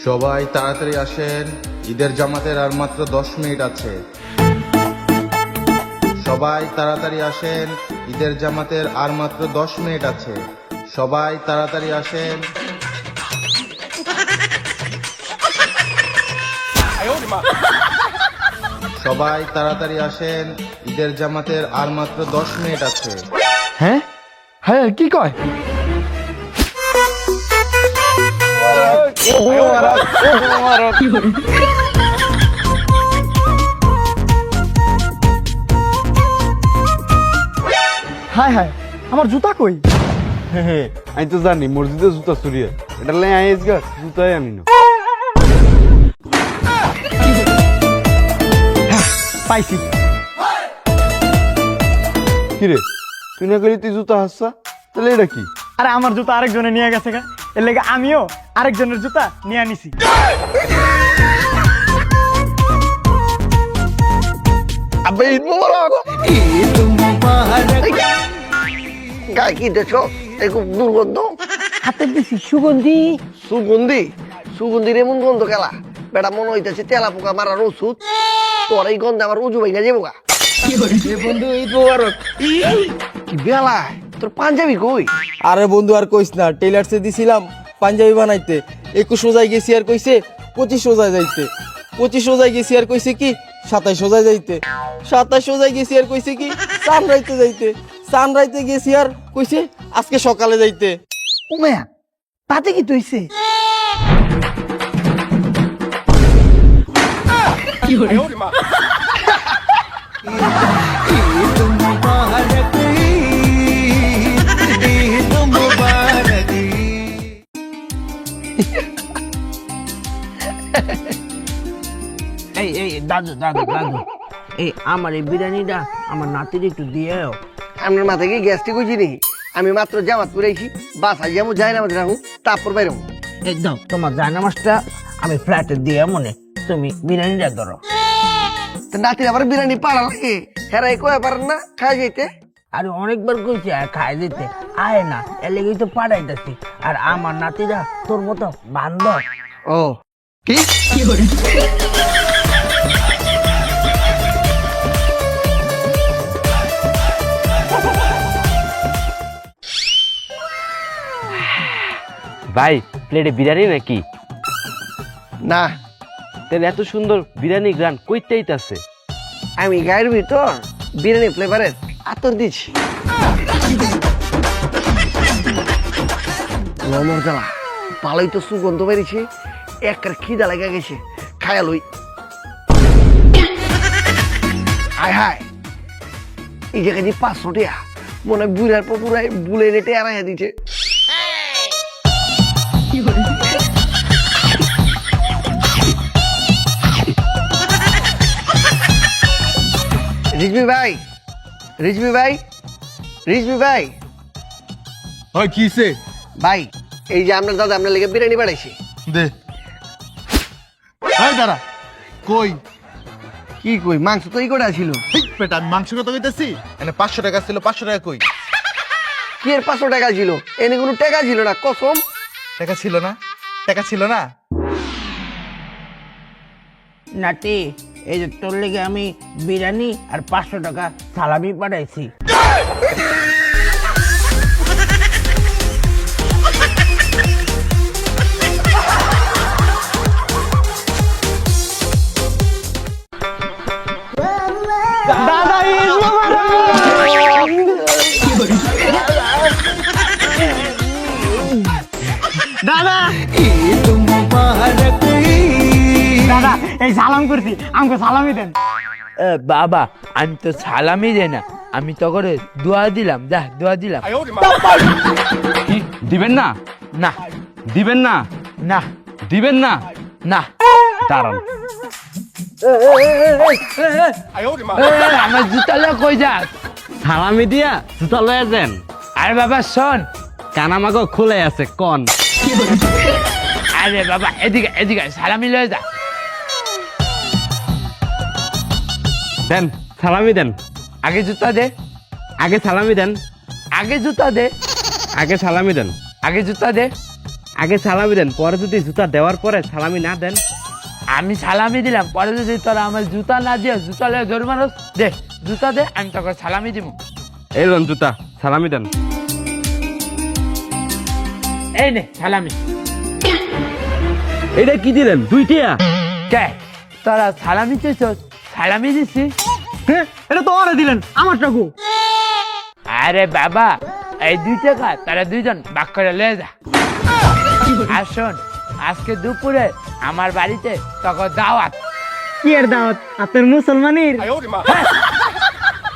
সবাই তাড়াতাড়ি আসেন, ঈদের জামাতের আর মাত্র 10 মিনিট আছে। সবাই তাড়াতাড়ি আসেন, ঈদের জামাতের আর মাত্র 10 মিনিট আছে। সবাই তাড়াতাড়ি আসেন। সবাই তাড়াতাড়ি আসেন, ঈদের জামাতের আর মাত্র 10 মিনিট আছে। হ্যাঁ হ্যাঁ কি কয়? হায় হায়, আমার জুতা কই? আমি তো জানি মসজিদে জুতা চুরি হয়, এটা লাই আইস গা জুতাই আনি না। পাইছি। কিরে তুই না গেলি তুই জুতা হাসছা, তাহলে এটা কি? আরে আমার জুতা আরেকজনে নিয়ে গেছে গা, এর লেগে আমিও আরেকজনের জুতা নিয়ে আনিছি। আবে ঈদ মোবারক। গায়ে কি দেখছো? খুব দুর্গন্ধ। হাতে দিছি সুগন্ধি। সুগন্ধি? সুগন্ধির এমন গন্ধ খেলা বেটা মনে হইতেছে তেলা পোকা মারার ওষুধ। তোর এই গন্ধে আমার উজু ভাইঙ্গা যাবো গা। বন্ধু ঈদ মোবারক। কি বেলা তোর পাঞ্জাবি কই? আরে বন্ধু আর কইস না, টেলার্সে দিছিলাম পাঞ্জাবি বানাইতে। 21 রোজায় গেছি আর কইছে 25 রোজায় যাইতে। 25 রোজায় গেছি আর কইছে কি 27 রোজায় যাইতে। 27 রোজায় গেছি আর কইছে কি সানরাইতে যাইতে। সানরাইতে গেছি আর কইছে আজকে সকালে যাইতে। উমেয়া তাতে কি তুইছে? এই এই দাদু দাদু দাদু, এই আমার এই বিরিয়ানিটা আমার নাতির একটু দিয়েও। আমার মাথায় কি গ্যাস্ট্রিক হয়েছি নাকি? আমি মাত্র জামাত পরেছি, বাসায় যেমন যাই না আমাদের রাখুন, তারপর বাইরে এই দাও তোমার জায়নামাজটা আমি ফ্ল্যাটে দিয়ে মনে, তুমি বিরিয়ানিটা ধরো। নাতির আবার বিরিয়ানি পাড়া লাগে, হেরাই কয়ে পারেন না খাই যাইতে। আরে অনেকবার কইছি খাই দিতে, আয় না, এর লেগেই তো পাঠাইতেছি। আর আমার নাতিরা তোর মতো বান্ধব। ও কি ভাই প্লেটে বিরিয়ানি নাকি? না, তাহলে এত সুন্দর বিরিয়ানি গ্রান কইতেইতাছে। আমি গায়ের ভিতর বিরিয়ানি ফ্লেভারের আতর দিচ্ছি। লমর জ্বালা ভালোই তো সুগন্ধ বেরিয়েছে, একটা খিদা লাগা গেছে, খায়া লই। হায় হায়, এই জায়গায় যে 500 টাকা মনে হয় বুড়ার পর বুড়ায় বুলে রেটে আড়াইয়া দিচ্ছে। রিজভি ভাই, রিজভি ভাই, রিজভি ভাই, হয় কিসে? ভাই এই যে আপনার দাদা আপনার লেগে বিরিয়ানি বাড়াইছে। দে। হাই দাঁড়া, কই? কি কই? মাংস তো এই করে ছিল। পেটা আমি মাংস কথা কইতেছি, এনে 500 টাকা ছিল, 500 টাকা কই? কি এর 500 টাকা ছিল? এনে কোনো টাকা ছিল না, কসম। টাকা ছিল না? টাকা ছিল না? নাতি, এই যে তোর লেগে আমি বিরিয়ানি আর 500 টাকা সালামি পাঠাইছি। দাদা ঈদ মোবারক। দাদা দাদা এই সালাম করছি, আমাকে সালামি দেন। বাবা আমি তো সালামই দেই না, আমি তো করে দোয়া দিলাম। যা দোয়া দিলাম। কি দিবেন না? না দিবেন না? না দিবেন না? না দাঁড়ান। আমার জুতা লয়ে কই যাস? সালামি দিয়া জুতা লয়ে যান। আরে বাবা শোন, কানামাগো খুলে আছে কন। আরে বাবা এদিকে এদিকে সালামি লয়ে যা। দেন সালামি দেন, আগে জুতা দে, আগে সালামি দেন, আগে জুতা দে, আগে সালামি দেন, আগে জুতা দে, আগে সালামি দেন, পরে যদি জুতা দেওয়ার পরে সালামি না দেন। আমি সালামি দিলাম, পরে যদি তোরা আমার জুতা না দিয়ে জুতা লয়ে জোর মারস, দে জুতা দে, আমি তোকে সালামি দিব। এই লোন জুতা, সালামি দেন। এই নে সালামি। এটা কি দিলেন? 2 টিয়া? কে তোরা সালামি চেয়েছ? সালামি দিছি। হ্যাঁ, এটা তো ওরে দিলেন, আমার টাকু। আরে বাবা, এই 2 টাকা তারা 2 জন ভাগ করে লয়ে যা। আর শোন, আজকে দুপুরে আমার বাড়িতে তোকে দাওয়াত। কি এর দাওয়াত? আপনার মুসলমানের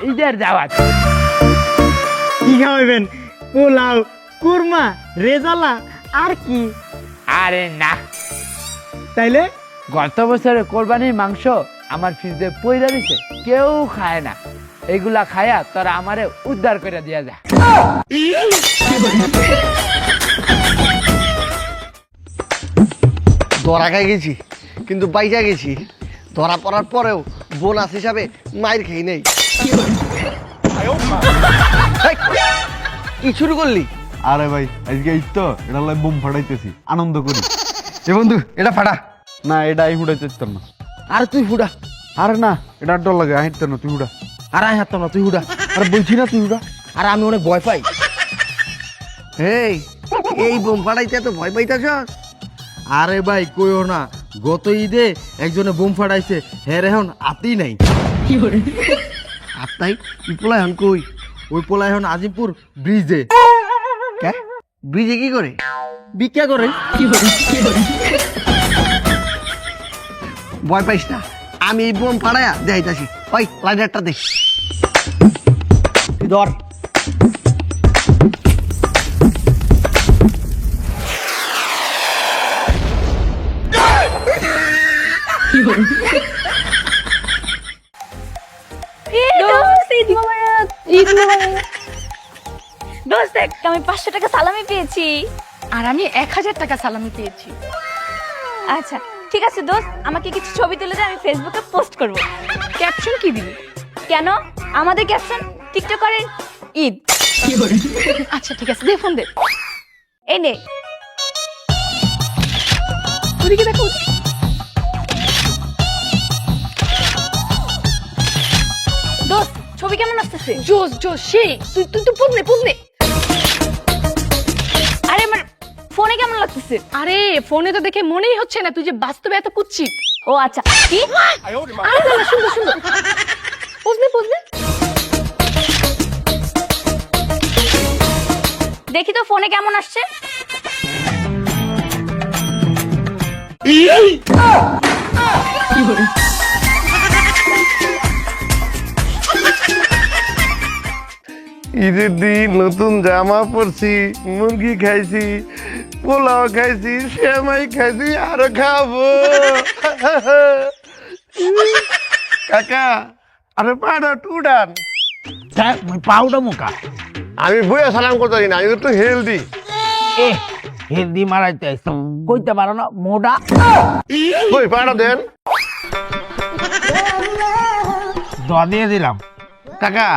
ঈদের দাওয়াত। কি খাওয়াবেন? পোলাও, কুরমা, রেজালা আর কি? আরে না, তাইলে গত বছরে কোরবানির মাংস আমার ফ্রিজে পইরা দিছে, কেউ খায় না। এগুলা খায়া তোরা আমারে উদ্ধার করে দিয়া যা। ধরা খাই গেছি, কিন্তু বাইজা গেছি। ধরা পড়ার পরেও বোনাস হিসাবে মাইর খেয়ে নেই। এই, কি শুরু করলি? আরে ভাই আজকে এই তো এটা লাই বোম ফাটাইতেছি, আনন্দ করি। এ বন্ধু এটা ফাটা। না এটা আই ফুটাইতে চাইতাম না। আর তুই হুডা। আরে না এটা ডর লাগে, আহিতে না, তুই ফুটা। আর আয় হাত না, তুই হুডা। আরে বলছি না তুই ফুটা। আর আমি অনেক ভয় পাই। এই বোম ফাটাইতে এত ভয় পাইতেছ? আরে ভাই কইও না, গত ঈদে একজনে বোম ফাটাইছে, হ্যাঁ এখন আতেই নাই। আর তাই পিপলা এখন কই? ওই পোলা এখন আজিমপুর ব্রিজে ব্রিজে কি করে? ভিক্ষা করে। ভয় পাইস না, আমি এই বোম ফাটাইয়া যাইতাছি। ওই লাইটারটা দে। ধর। দোস্ত দেখ, আমি 500 টাকা সালামি পেয়েছি। আর আমি 1000 টাকা সালামি পেয়েছি। আচ্ছা ঠিক আছে দোস্ত, আমাকে কিছু ছবি তুলে দে, আমি ফেসবুকে পোস্ট করব। ক্যাপশন কি দিবি? কেন, আমাদের ক্যাপশন টিকটকারের ঈদ। আচ্ছা ঠিক আছে, দে ফোন দে। এই নে, ওদিকে দেখো। দোস্ত ছবি কেমন আসতেছে? জোস জোস, সেই তুই তুই তুই পড়নে পড়নে। আরে আমার ফোনে কেমন লাগতেছে? আরে ফোনে তো দেখে মনেই হচ্ছে না তুই যে বাস্তবে এত কুচ্ছিত। ও আচ্ছা, কি? আরে না, সুন্দর সুন্দর, পড়নে পড়নে। দেখি তো ফোনে কেমন আসছে। ঈদের দিন নতুন জামা পরছি, মুরগি খাইছি, পোলাও খাইছি, সেমাই খাইছি, আরো খাবো। কাকা আরে পাড়া টুডান। পাউডা মুখা আমি বইয়া সালাম করতে না, আমি তো হেলদি। এ হিন্দি মারাইতে কইতে পারো না মোডা। ওই পাড়া দেন। দোয়া দিয়ে দিলাম। কাকা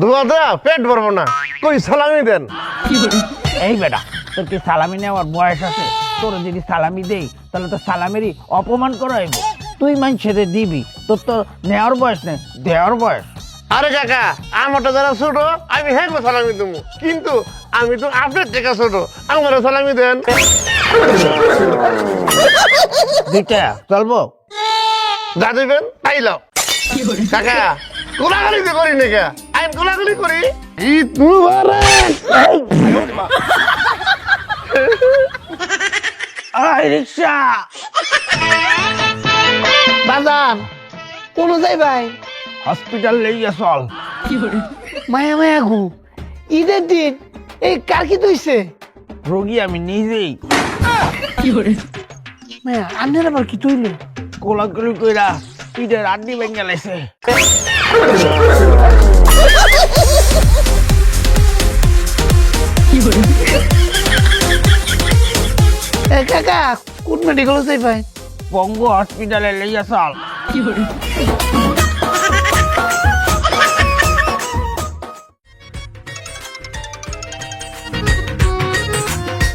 দোয়া দেয়া পেট ভরবো না, কই সালামি দেন। এই বেটা, তোর কি সালামি নেওয়ার বয়স আছে? তোর যদি সালামি দেই তাহলে তো সালামেরই অপমান করাইব। তুই মানুষের দিবি, তোর তো নেওয়ার বয়স নেই, দেওয়ার বয়স। আরে কাকা আমারটা যারা ছোট আমি হ্যাঁ সালামি দেবো, কিন্তু আমি তো আপনার থেকে ছোট, আমার সালামি দেন। দুইটা চলবো? যা দেবেন তাই লাও। কাকা কোলাগুলি তো করি না, কে আমি কোলাগুলি করি। ঈদ মুবারক। রিক্সা বাজার কোন যাই ভাই? হসপিটাল লইয়া চল। মায়া মায়া গু, ঈদের দিন এই কার কি তুইছে? রোগী আমি নিজেই। মায়া আন্নের আবার কি তুইলে? কোলাকুলি কইরা পিঠের আড্ডি ভেঙে লাইছে। কাকা কোন মেডিকেল যাই ভাই? পঙ্গু হসপিটালে লইয়া চল।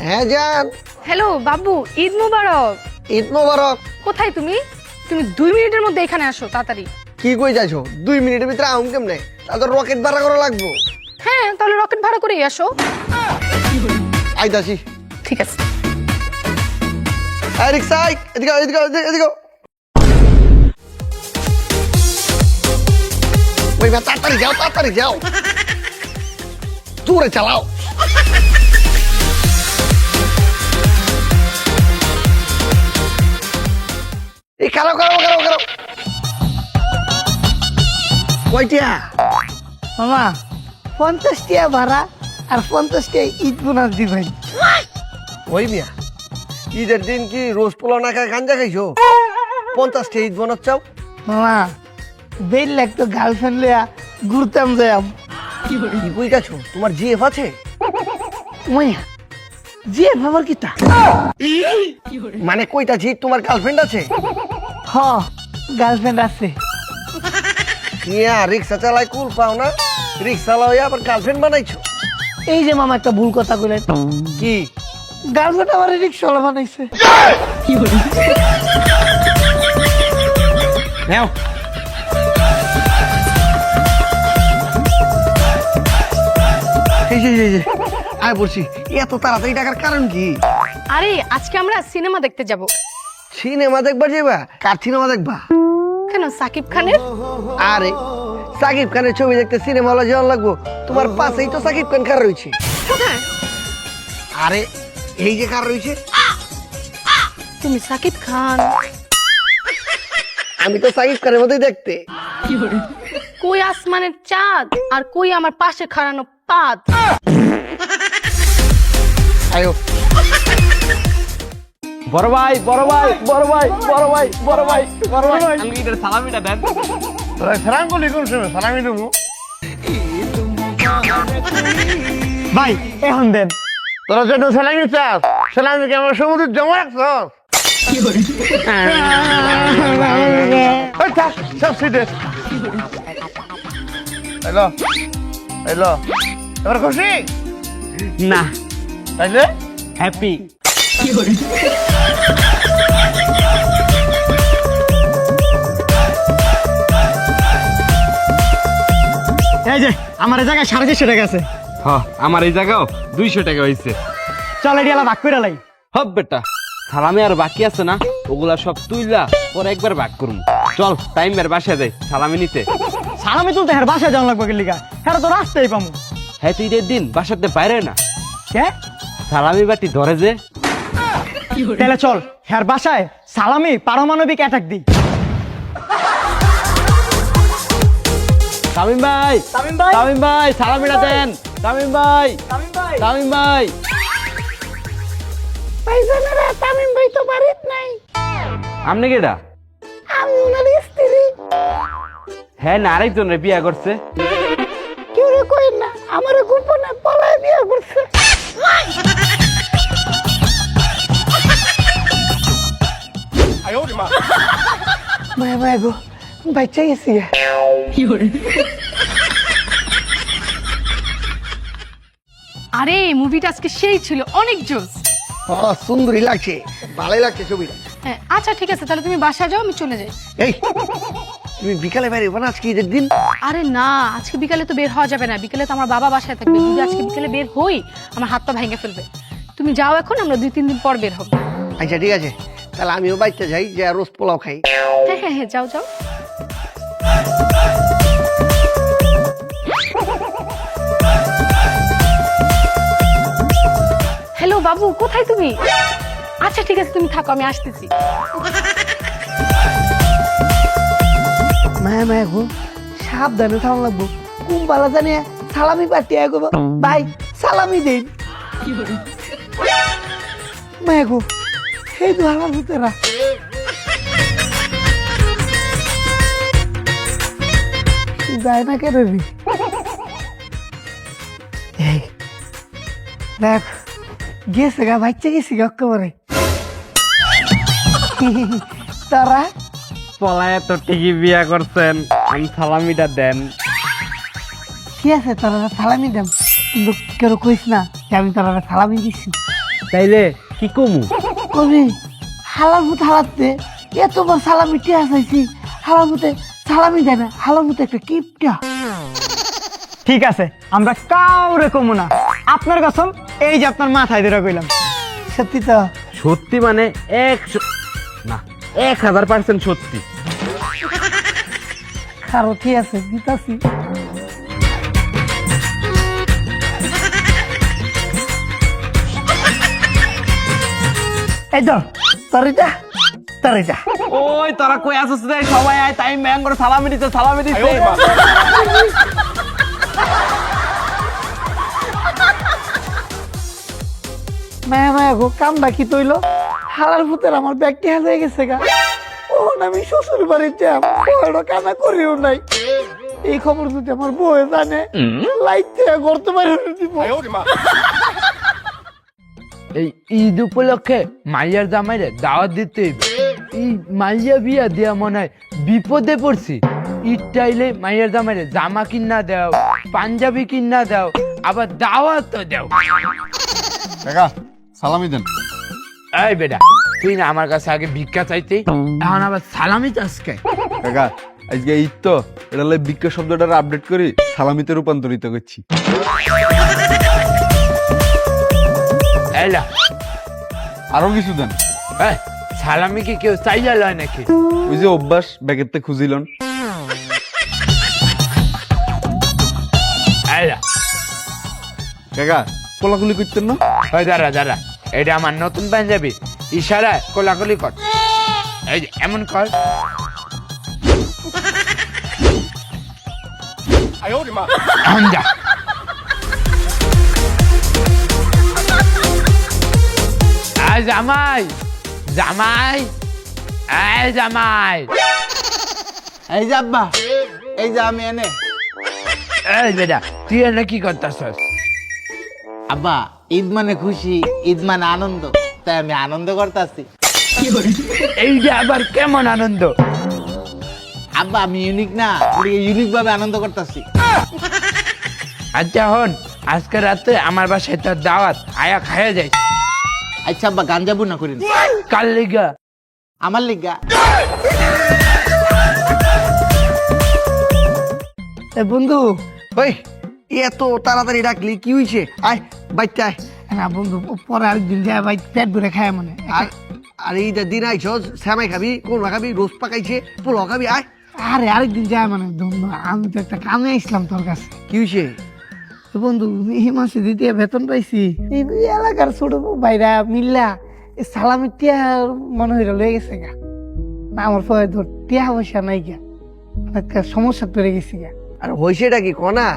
হ্যাঁ যান, হ্যালো বাবু, ঈদ মুবারক। ঈদ মোবারক। কোথায় তুমি? তুমি 2 মিনিটের মধ্যে এখানে আসো তাড়াতাড়ি। কি কই যাইছো? 2 মিনিটের ভিতরে আউম কেমনে? তাহলে রকেট ভাড়া করা লাগবো। হ্যাঁ, তাহলে রকেট ভাড়া করেই আসো। আইতাছি। ঠিক আছে। এই রিক্সা, এদিকে এদিকে এদিকে। ওই ভাই তাড়াতাড়ি যাও জোরে চালাও। এই কারো কয়টা? মামা 50 টাকা ভাড়া আর 50 টাকা ঈদ বোনাস দিবেন। ওই মিয়া, ঈদের দিন কি রোজ পোলাও না খায় গাঞ্জা খাইছো? 50 টাকা ঈদ বোনাস চাও? মামা বেল লাগতো গার্লফ্রেন্ড লিয়া ঘুরতাম যাম। কি কই গেছো? তোমার জিএফ আছে? মাইয়া যে ভাবার কিতা? মানে কইটা জি তোমার গার্লফ্রেন্ড আছে? হ গার্লফ্রেন্ড আছে। মিয়া রিক্সা চালাই কুল পাও না, রিক্সা চালাও আবার গার্লফ্রেন্ড বানাইছো? এই যে মামা একটা ভুল কথা কইলেন। কি? গার্লফ্রেন্ড আমার রিক্সাওয়ালা বানাইছে। নাও এই যে আয় বলছি, এত তাড়াতাড়ি টাকার কারণ কি? আরে আজকে আমরা সিনেমা দেখতে যাব। সিনেমা দেখবা যাবা? কার সিনেমা দেখবা? কেন, সাকিব খানের? আরে সাকিব খানের ছবি দেখতে সিনেমা হলে যাওয়া লাগবো? তোমার পাশেই তো সাকিব খান কার রয়েছে। আরে এই যে কার রয়েছে? তুমি সাকিব খান? আমি তো সাকিব খানের মতোই দেখতে। কই আসমানের চাঁদ আর কই আমার পাশে খাড়ানো পাত। আয়ো বড় ভাই আমি এটার সালামিটা দেন। ভাই এখন দেন। তোরা যত সালামি চাস, সালামি কি আমার সমুদ্র জমা রাখছ? সব সিটে হ্যালো এবার খুশি না, তাইলে হ্যাপি। এই যে আমার এই জায়গায় 450 টাকা আছে। আমার এই জায়গাও 200 টাকা হয়েছে। চল এটি ভাগ করে লাই। হব বেটা, সালামি আর বাকি আছে না, ওগুলা সব তুইলা পরে একবার ভাগ করুম। চল টাইমের বাসা যাই সালামি নিতে। সালামি তুলতে হ্যাঁ বাসায় যাওয়া লাগবে লিগা, হ্যাঁ তো রাস্তায় পামু। হ্যাঁ তুই ঈদের দিন বাসাতে বাইরে না, কে সালামি বাটি ধরে যে। তাহলে চল হ্যাঁ বাসায় সালামি পারমাণবিক অ্যাটাক দিই। তামিম ভাই সালামিটা দেন। তামিম ভাই ভাইজানেরা তামিম ভাই তো বাড়িতে নাই। আপনি কেডা? আমি ওনার স্ত্রী। হ্যাঁ না, আরেকজনের বিয়া করছে। কেউ কইন না, আমার গোপনে পলায় বিয়ে করছে। মায়া গো, বাচ্চা গেছি। আরে মুভিটা আজকে সেই ছিল, অনেক জোস। সুন্দরী লাগছে, ভালোই লাগছে ছবিটা। হ্যাঁ আচ্ছা ঠিক আছে, তাহলে তুমি বাসা যাও, আমি চলে যাই। এই তুমি বিকালে বাইরে না আজকে ঈদের দিন? আরে না, আজকে বিকালে তো বের হওয়া যাবে না, বিকালে তো আমার বাবা বাসায় থাকবে। যদি আজকে বিকালে বের হই আমার হাত পা ভেঙে ফেলবে। তুমি যাও এখন, আমরা 2-3 দিন পর বের হবো। আচ্ছা ঠিক আছে, তাহলে আমিও বাইতে যাই, যে রোজ পোলাও খাই। হ্যাঁ যাও। হ্যালো বাবু, কোথায় তুমি? আচ্ছা ঠিক আছে, তুমি থাকো, আমি আসতেছি। মায়া গো, সাবধানে থাকা লাগবো। কুম্বালা জানে সালামি পাঠিয়ে গো, ভাই সালামি দিন। মায়া গো, সেই তো আমার ভিতরা যায় না কেন রে? দেখ গেছে গা, বাচ্চা গেছি গা একেবারে। তারা পলায় তো ঠিকই বিয়া করছেন, আমি সালামিটা দেন। কি আছে তারা সালামি দাম, কিন্তু কেউ কইস না যে আমি তারা সালামি দিচ্ছি। তাইলে কি কমু? কবি হালার ভূত হালাতে এতবার সালামি টিয়া চাইছি, হালার ভূতে সালামি দেয় না, হালার ভূতে একটা কিপটা। ঠিক আছে, আমরা কাউরে কমু না। আপনার কসম, এই যে আপনার মাথায় ধরে কইলাম। সত্যি তো? সত্যি মানে 1000% সত্যি। খারো ঠিক আছে, দিতাছি। এই তো তরিটা তরিটা। ওই তোরা কই আসছিস রে? সবাই আয়, টাইম ব্যাং করে সালামি দিতে। মায়া মায়া গো, কামটা কি তৈল? হালার ভূতের আমার ব্যাগটি হারিয়ে গেছে গা। ও আমি শ্বশুর বাড়িতে কানা করিও নাই। এই খবর যদি আমার বউ জানে, লাইতে করতে পারে দিব। এই ঈদ উপলক্ষে মাইয়ার জামাইরে দাওয়াত দিতে হইবে। এই মাইয়া বিয়া দিয়া মনে হয় বিপদে পড়ছি। ঈদ টাইলে মাইয়ার জামাইরে জামা কিনা দাও, পাঞ্জাবি কিনা দাও, আবার দাওয়াত তো দাও। কাকা সালামি দেন। এই বেটা, তুই না আমার কাছে আগে ভিক্ষা চাইতে, এখন আবার সালামি চাসকে? কাকা আজকে ঈদ তো, এটা লাই বিজ্ঞ শব্দটার আপডেট করি সালামিতে রূপান্তরিত করছি। এলা আরো কিছু দেন। এই, সালামি কি কেউ চাইয়া লয় নাকি? ওই যে অভ্যাস, ব্যাগেতে খুঁজিলন। এলা কাকা কোলাকুলি করতেন না? ওই দাঁড়া, এটা আমার নতুন পাঞ্জাবি, ইশারায় কোলাকুলি কর। এই যে এমন কর। এখন যা। এই জামাই, এই জামাই, এই যে আব্বা, এই যে আমি এনে। এই বেটা, তুই এনে কি করতেছস? আব্বা, ঈদ মানে খুশি, ঈদ মানে আনন্দ, তাই আমি আনন্দ করতেছি। এই যে আবার কেমন আনন্দ? আব্বা আমি ইউনিক না, ইউনিক ভাবে আনন্দ করতেছি। আচ্ছা হন, আজকে রাতে আমার বাসায় তোর দাওয়াত, আয়া খাইয়া যাই। আচ্ছা আব্বা, গান যাবো না করিন। কাল লিগা? আমার লিগা। বন্ধু, ওই এত তাড়াতাড়ি ডাকলি কি হইছে? আয় বাইতে আয়। না বন্ধু, পরে আরেকদিন যায় ভাই, পেট ভরে খায় মনে। আর এইটা দিন আইছস, শ্যামাই খাবি, কোন খাবি, রোজ পাকাইছে, পোলাও খাবি। আয়। আরে আরেকদিন যায় মানে বন্ধু, আমি তো একটা কামে আসলাম তোর কাছে। কি হইছে? তো বন্ধু, এই মাসে দ্বিতীয় বেতন পাইছি। এই এলাকার ছোট ভাইরা মিল্লা এই সালামি টিয়া মনে হইরা লয়ে গেছে গা। না আমার পরে ধর টিয়া পয়সা নাই গা, একটা সমস্যা পড়ে গেছি গা। আর হইছেটা কি কনা?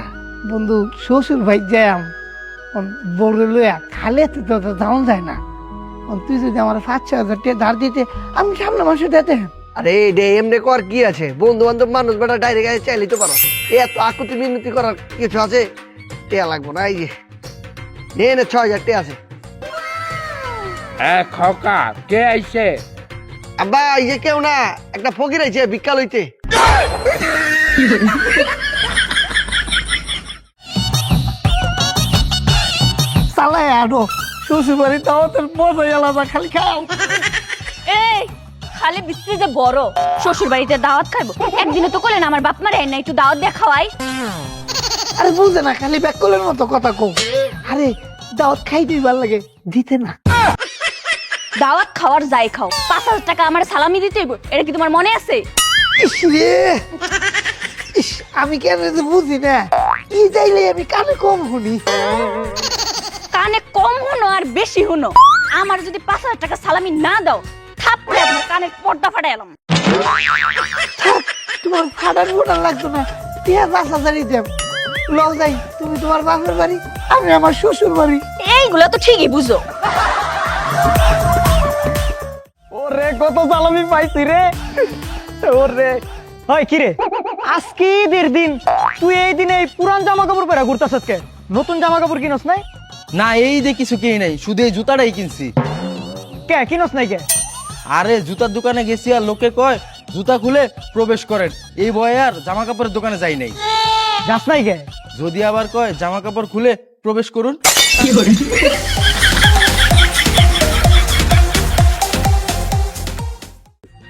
বন্ধু, শ্বশুর ভাই যাম বড় লইয়া খালে তো দাম যায় না। তুই যদি আমার 5-6 হাজার টাকা ধার দিতে, আমি সামনে মাসে দিতে। আরে ডে এমনি কর, কি আছে? বন্ধু বান্ধব মানুষ বেটা ডাইরেক্ট আয় চাইলে তো পারো। এত আকুতি মিনতি করার কিছু আছে? টেয়া লাগবো না। এই যে নে 6,000 টাকা আছে। খোকা, কে আইছে? আব্বা এই যে কেউ না, একটা ফকির আইছে ভিক্ষা লইতে। চালাই আনো শ্বশুর বাড়ি, তাও তোর মজাই আলাদা, খালি খাও। এই খালি বিস্ত্রি যে বড়, শ্বশুর বাড়িতে দাওয়াত খাইবো। একদিনে তো করলেন আমার বাপ মারে না একটু দাওয়াত দিয়ে খাওয়াই। আরে বুঝে না, খালি ব্যাককলের মতো কথা কও। আরে দাওয়াত খাই দিবার লাগে, দিতে না। দাওয়াত খাওয়ার যাই খাও, 5,000 টাকা আমার সালামি দিতে হইব, এটা কি তোমার মনে আছে? ইস রে, ইস, আমি কেন যে বুঝি না, কি চাইলে আমি কানে কম শুনি। কানে কম হুনো আর বেশি হুনো। আমার যদি 5,000 টাকা সালামি না দাও, থাপ্পড়ে আপনার কানের পর্দা ফাটাই এলাম। থাক, তোমার ফাটান লাগতো না, 5,000 দেব। লও যাই, তুমি তোমার বাপের বাড়ি, আমি আমার শ্বশুর বাড়ি। এইগুলো তো ঠিকই বুঝো। ওরে কত সালামি পাইছি রে। ওরে হয় কি রে, আজকে ঈদের দিন, তুই এই দিনে এই পুরান জামা কাপড় পরে ঘুরতাছস কে? নতুন জামা কাপড় কিনস নাই? না, এই যে কিছু কিনি নাই, শুধু এই জুতাটাই কিনছি। কে কিনস নাই কে? আরে জুতার দোকানে গেছি আর লোকে কয় জুতা খুলে প্রবেশ করেন, এই ভয়ে আর জামা কাপড়ের দোকানে যাই নাই। যাস নাই কে? যদি আবার কয় জামা কাপড় খুলে প্রবেশ করুন,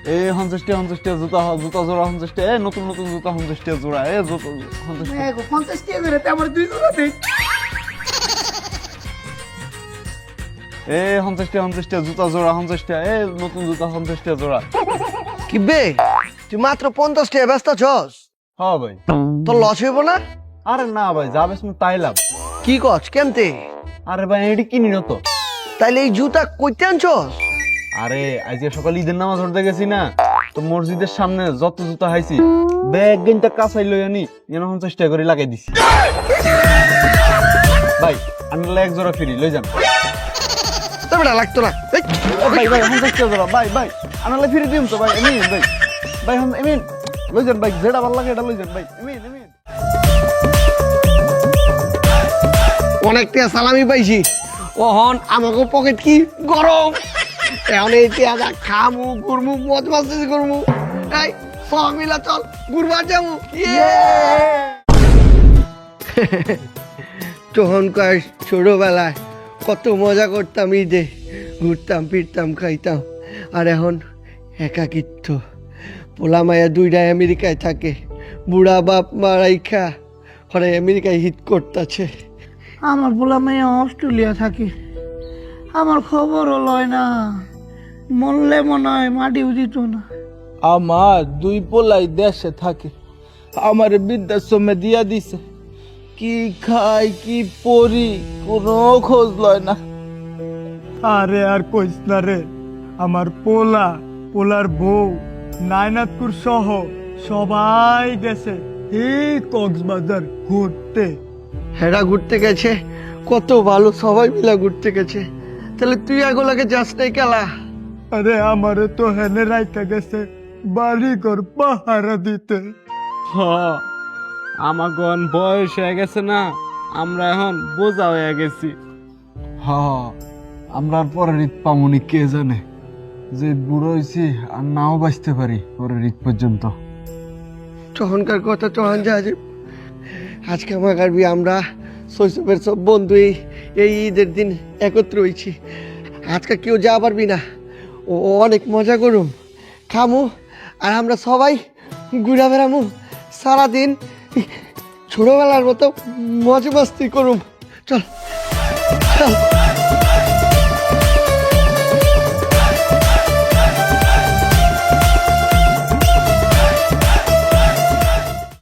এ 50 টাকা জুতা জুতা জোড়া 50 টাকা এ নতুন নতুন জুতা 50 টাকা জোড়া এ জুতা 50 টাকা। 50 টাকা করে তে আমার 2 জোড়া দেই। এ 50 টাকা জুতা জোড়া 50 টাকা এ নতুন জুতা 50 টাকা জোড়া। কি বে তুই মাত্র 50 টাকা ব্যস্ত ছস, হ্যাঁ ভাই। তোর লস হইব না? আরে না ভাই, যা বেশ তাই লাভ। কি কস কেমতে? আরে ভাই এটি কিনি না তো। তাইলে এই জুতা কইতে আনছস? আরে আজকে সকালে ঈদের নামাজ পড়তে গেছি না, তো মসজিদের সামনে যত জুতা হাইছি ব্যাগ গেনটা কাঁচাই লই আনি 50 টাকা করে লাগাই দিছি। ভাই আনলে এক জোড়া ফ্রি লই যান। তবে না লাগতো না। এই, ভাই ভাই 50 টাকা জোড়া ভাই ভাই আনলে ফ্রি দিম তো ভাই। এমিন ভাই ভাই এমিন লই যান ভাই, যেটা ভালো লাগে এটা লই যান ভাই। এমিন অনেক টাকা সালামি পাইছি, ওহন আমাকে পকেট কি গরম। এখন এই টাকা খামু ঘুরমু মজ মাস্তি করমু। এই সব মিলা চল ঘুরবার যাবো। তখনকার ছোটবেলায় কত মজা করতাম, ঈদে ঘুরতাম ফিরতাম খাইতাম। আর এখন একাকিত্ব, পোলা মায়া দুইটা আমেরিকায় থাকে, বুড়া বাপ মা রাইখা ওরা আমেরিকায় হিট করতেছে। আমার পোলা মেয়ে অস্ট্রেলিয়া থাকে, আমার খবরও লয় না, মরলে মনে হয় মাটিও দিত না। আমার 2 পোলাই দেশে থাকে, আমার বৃদ্ধাশ্রমে দিয়া দিছে, কি খাই কি পরি কোনো খোঁজ লয় না। আরে আর কইস না রে, আমার পোলার বউ নাইনাতপুর সহ সবাই গেছে এই কক্সবাজার ঘুরতে। হেরা ঘুরতে গেছে, কত ভালো, সবাই মিলা ঘুরতে গেছে। তাহলে তুই এগুলোকে যাস নাই কেলা? আরে আমারে তো হেনে রাইখা গেছে বাড়ি ঘর পাহারা দিতে। আমাগন বয়স হয়ে গেছে না, আমরা এখন বোঝা হয়ে গেছি। হ্যাঁ আমরা আর পরের ঈদ পামুনি কে জানে, যে বুড়ো হয়েছি আর নাও বাঁচতে পারি পরের ঈদ পর্যন্ত। তখনকার কথা তখন যা যে আজকে আমার গাড়বি আমরা শৈশবের সব বন্ধু এই ঈদের দিন একত্র হয়েছি। আজকে কেউ যা পারবি না, ও অনেক মজা করুম খামু, আর আমরা সবাই ঘুরা বেড়ামু সারাদিন, ছোটবেলার মতো মজা মাস্তি করুম। চল চল।